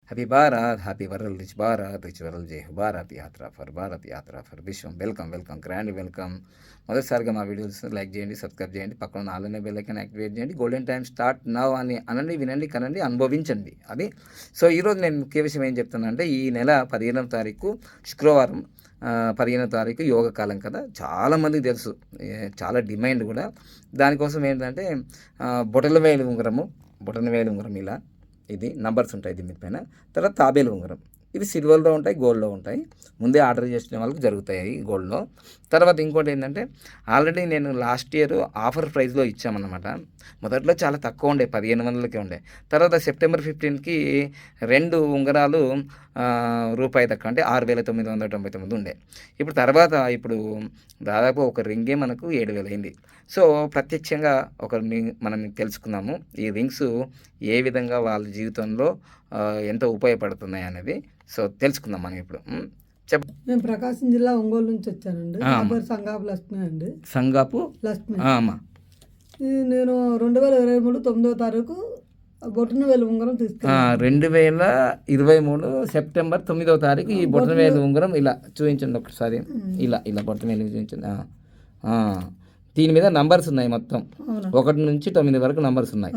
Happy Bharat, happy world, rich world, జై భారత్ యాత్ర for Vishwam. Welcome grand welcome. మొదటిసారిగా మా వీడియోస్ లైక్ చేయండి, సబ్స్క్రైబ్ చేయండి, పక్కన ఆన్లైన్ బెల్ ఐకాన్ యాక్టివేట్ చేయండి. గోల్డెన్ టైమ్ స్టార్ట్ నవ్ అని అనండి, వినండి, కనండి, అనుభవించండి. అది సో ఈరోజు నేను ముఖ్య విషయం ఏం చెప్తున్నానంటే, ఈ నెల 15వ తారీఖు శుక్రవారం, 15వ తారీఖు యోగ కాలం కదా, చాలామందికి తెలుసు, చాలా డిమాండ్ కూడా. దానికోసం ఏంటంటే బొటన వేలు ఉంగరం ఇలా, ఇది నంబర్స్ ఉంటాయి దీనిపైన. తర్వాత తాబేలు ఉంగరం, ఇవి సిల్వర్లో ఉంటాయి, గోల్డ్లో ఉంటాయి. ముందే ఆర్డర్ చేసిన వాళ్ళకి జరుగుతాయి గోల్డ్లో. తర్వాత ఇంకోటి ఏంటంటే, ఆల్రెడీ నేను లాస్ట్ ఇయర్ ఆఫర్ ప్రైస్లో ఇచ్చామన్నమాట. మొదట్లో చాలా తక్కువ ఉండే, 1500కే ఉండే. తర్వాత సెప్టెంబర్ 15కి 2 ఉంగరాలు రూపాయి తక్కువ, అంటే 6999 ఉండే. ఇప్పుడు దాదాపు ఒక రింగే మనకు 7000 అయింది. సో ప్రత్యక్షంగా మనం తెలుసుకున్నాము ఈ రింగ్స్ ఏ విధంగా వాళ్ళ జీవితంలో ఎంత ఉపయోగపడుతున్నాయి అనేది. సో తెలుసుకుందాం మనం ఇప్పుడు. నేను ప్రకాశం జిల్లా ఒంగోలు నుంచి వచ్చానండి. సంగాపు లక్ష్మి అండి. సంగాపు లక్ష్మి. నేను 2023 9వ తారీఖు బొటన వేలు ఉంగరం తీసుకున్నాను. 2023 సెప్టెంబర్ 9వ తారీఖు ఈ బొటన వేలు ఉంగరం ఇలా చూపించండి ఒకసారి. ఇలా బొటన వేలు చూపించండి. దీని మీద నంబర్స్ ఉన్నాయి, మొత్తం 1 నుంచి 9 వరకు నంబర్స్ ఉన్నాయి.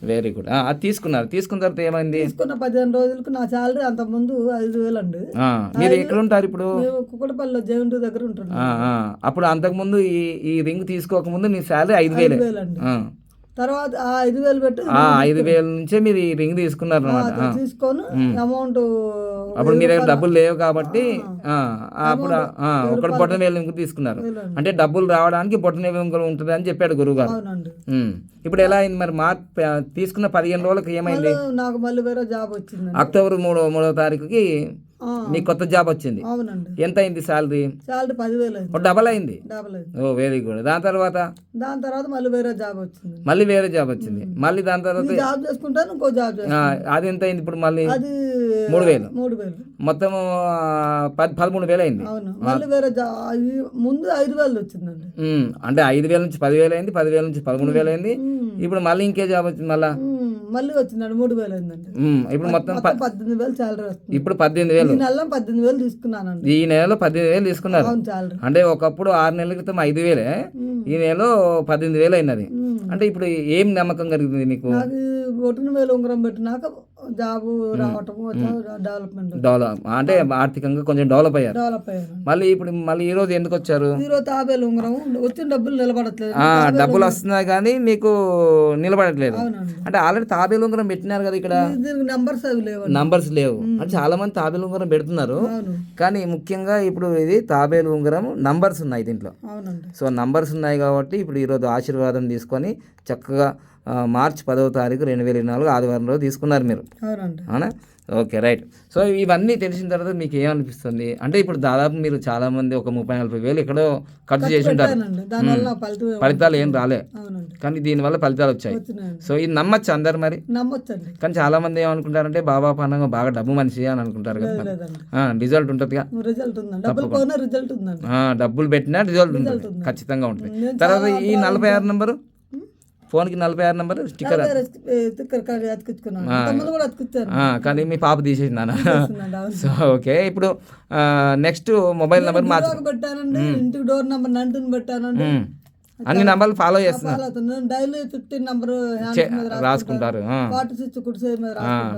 Very good. అది తీసుకున్న తర్వాత ఏమైంది? తీసుకున్న 15 రోజులకు నా సాలరీ అంత ముందు 5000 అండి. మీరు ఎక్కడ ఉంటారు ఇప్పుడు? కుక్కడపల్లిలో జయంటు దగ్గర ఉంటున్నాను. అప్పుడు అంతకుముందు ఈ రింగ్ తీసుకోకముందు నీ సాలరీ 5000 అండి. తర్వాత 5000 పెట్టి 5000 నుంచే మీరు ఈ రింగ్ తీసుకున్నారు అనమాట. తీసుకొని అమౌంట్ అప్పుడు మీ దగ్గర డబ్బులు లేవు కాబట్టి అప్పుడు ఒకటి బొటన వేలు రింగ్ తీసుకున్నారు. అంటే డబ్బులు రావడానికి బొటన వేలు రింగ్ ఉంటుంది అని చెప్పాడు గురువు గారు. ఇప్పుడు ఎలా అయింది మరి? తీసుకున్న 15 రోజులకు ఏమైంది? నాకు మళ్ళీ వేరే జాబ్ వచ్చింది. అక్టోబర్ 3వ తారీఖుకి నీకు కొత్త జాబ్ వచ్చింది. ఎంత అయింది సాలరీ? 10,000 డబల్ అయింది. ఓ వెరీ గుడ్. దాని తర్వాత మళ్ళీ వేరే జాబ్ వచ్చింది. మళ్ళీ దాని తర్వాత జాబ్ చేసుకుంటాను, ఇంకో జాబ్. అది ఎంత అయింది ఇప్పుడు? మళ్ళీ 3,000. మొత్తం 13,000 అయింది. మళ్ళీ వేరే ముందు 5,000 వచ్చిందండి. అంటే 5,000 నుంచి 10,000 అయింది, 10,000 నుంచి 13,000 అయింది. ఇప్పుడు మళ్ళీ ఇంకే జాబ్ వచ్చింది. మళ్ళీ వచ్చిందండి 3,000 అయిందండి. ఇప్పుడు మొత్తం 18,000 సాలరీ వస్తుంది. ఇప్పుడు 18,000. ఈ నెలలో 18,000 తీసుకున్నానండి. ఈ నెలలో 18,000 తీసుకున్నారు. అంటే ఒకప్పుడు 6 నెలల క్రితం 5,000, ఈ నెలలో 18,000 అయినది. అంటే ఇప్పుడు ఏం నమ్మకం కలిగింది నీకు? బొటన వేలు ఉంగరం పెట్టినాక జాబు రావటం, డెవలప్మెంట్, అంటే ఆర్థికంగా కొంచెం డెవలప్ అయ్యారు. మళ్ళీ ఈ రోజు ఎందుకు వచ్చారు? ఈ రోజు తాబేలు ఉంగరం వచ్చిన డబ్బులు నిలబడట్లేదు. డబ్బులు వస్తున్నాయి కానీ మీకు నిలబడట్లేదు. అంటే ఆల్రెడీ తాబేలు ఉంగరం పెట్టినారు కదా, ఇక్కడ నంబర్స్ లేవు. అంటే చాలా మంది తాబేలు ఉంగరం పెడుతున్నారు, కానీ ముఖ్యంగా ఇప్పుడు ఇది తాబేలు ఉంగరం నంబర్స్ ఉన్నాయి దీంట్లో. సో నంబర్స్ ఉన్నాయి కాబట్టి ఇప్పుడు ఈరోజు ఆశీర్వాదం తీసుకొని చక్కగా మార్చి 10వ తారీఖు 2024 ఆదివారం రోజు తీసుకున్నారు మీరు, అవునా? Okay, right. సో ఇవన్నీ తెలిసిన తర్వాత మీకు ఏమనిపిస్తుంది? అంటే ఇప్పుడు దాదాపు మీరు చాలా మంది ఒక 30-40 వేలు ఎక్కడో ఖర్చు చేసి ఉంటారు, ఫలితాలు ఏం రాలే, కానీ దీనివల్ల ఫలితాలు వచ్చాయి. సో ఇది నమ్మచ్చు అందరు మరి. కానీ చాలా మంది ఏమనుకుంటారంటే బాబా పండుగ బాగా డబ్బు మనిషి అని అనుకుంటారు కదా. రిజల్ట్ ఉంటుంది, డబ్బులు పెట్టినా రిజల్ట్ ఉంటుంది, ఖచ్చితంగా ఉంటుంది. తర్వాత ఈ 46 నెంబరు ఫోన్కి 46 నెంబర్ స్టిక్కర్, కానీ మీ పాప తీసేసినా. సో ఓకే, ఇప్పుడు నెక్స్ట్ మొబైల్ నెంబర్ పెట్టానండి, ఇంటికి డోర్ నెంబర్ 19 పెట్టానండి. అన్ని నంబర్లు ఫాలో చేస్తున్నారు, డైలీ 15 నెంబర్ రాసుకుంటారు. 46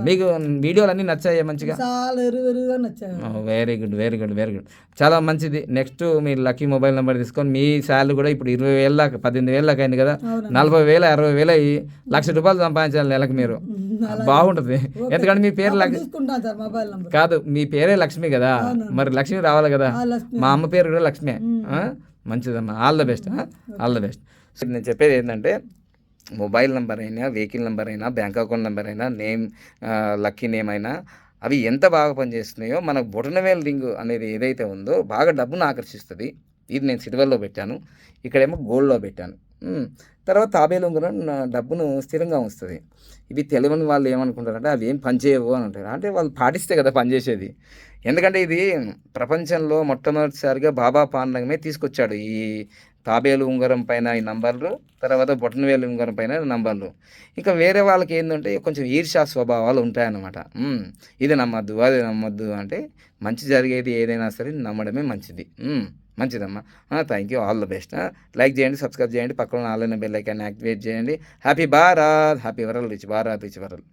మీకు వీడియోలు అన్ని నచ్చాయి మంచిగా? చాలా ఎరువుగా నచ్చాయి. వెరీ గుడ్, చాలా మంచిది. నెక్స్ట్ మీరు లక్కీ మొబైల్ నెంబర్ తీసుకొని మీ శాలరీ కూడా ఇప్పుడు 20,000 దాకా 18,000 దాకా అయింది కదా, 40,000 60,000 అయ్యి ₹1,00,000 సంపాదించాలి నెలకు మీరు. బాగుంటుంది, ఎందుకంటే మీ పేరు కాదు, మీ పేరే లక్ష్మి కదా, మరి లక్ష్మి రావాలి కదా. మా అమ్మ పేరు కూడా లక్ష్మే. మంచిదమ్మా, ఆల్ ద బెస్ట్. నేను చెప్పేది ఏంటంటే, మొబైల్ నెంబర్ అయినా, వెహికల్ నెంబర్ అయినా, బ్యాంక్ అకౌంట్ నెంబర్ అయినా, లక్కీ నేమ్ అయినా, అవి ఎంత బాగా పనిచేస్తున్నాయో మన బొటనవేలు రింగ్ అనేది ఏదైతే ఉందో బాగా డబ్బును ఆకర్షిస్తుంది. ఇది నేను సిల్వర్లో పెట్టాను, ఇక్కడేమో గోల్డ్లో పెట్టాను. తర్వాత తాబేలు ఉంగరం డబ్బును స్థిరంగా ఉంచుతుంది. ఇవి తెలియని వాళ్ళు ఏమనుకుంటారంటే అవి ఏం పనిచేయవు అని అంటారు. అంటే వాళ్ళు పాటిస్తే కదా పనిచేసేది. ఎందుకంటే ఇది ప్రపంచంలో మొట్టమొదటిసారిగా బాబా పాండగమే తీసుకొచ్చాడు ఈ తాబేలు ఉంగరం పైన ఈ నంబర్లు, తర్వాత బొటనవేలు ఉంగరం పైన నంబర్లు. ఇంకా వేరే వాళ్ళకి ఏందంటే కొంచెం ఈర్ష్యా స్వభావాలు ఉంటాయన్నమాట. ఇది నమ్మొద్దు, అది నమ్మొద్దు అంటే మంచి జరిగేది ఏదైనా సరే నమ్మడమే మంచిది. మంచిదమ్మా. Thank you. All the best. Like చేయండి, సబ్స్క్రైబ్ చేయండి, పక్కన ఆల్ అనే బెల్ ఐకాన్ని యాక్టివేట్ చేయండి. Happy Bharat, happy world rich Bharat rich world.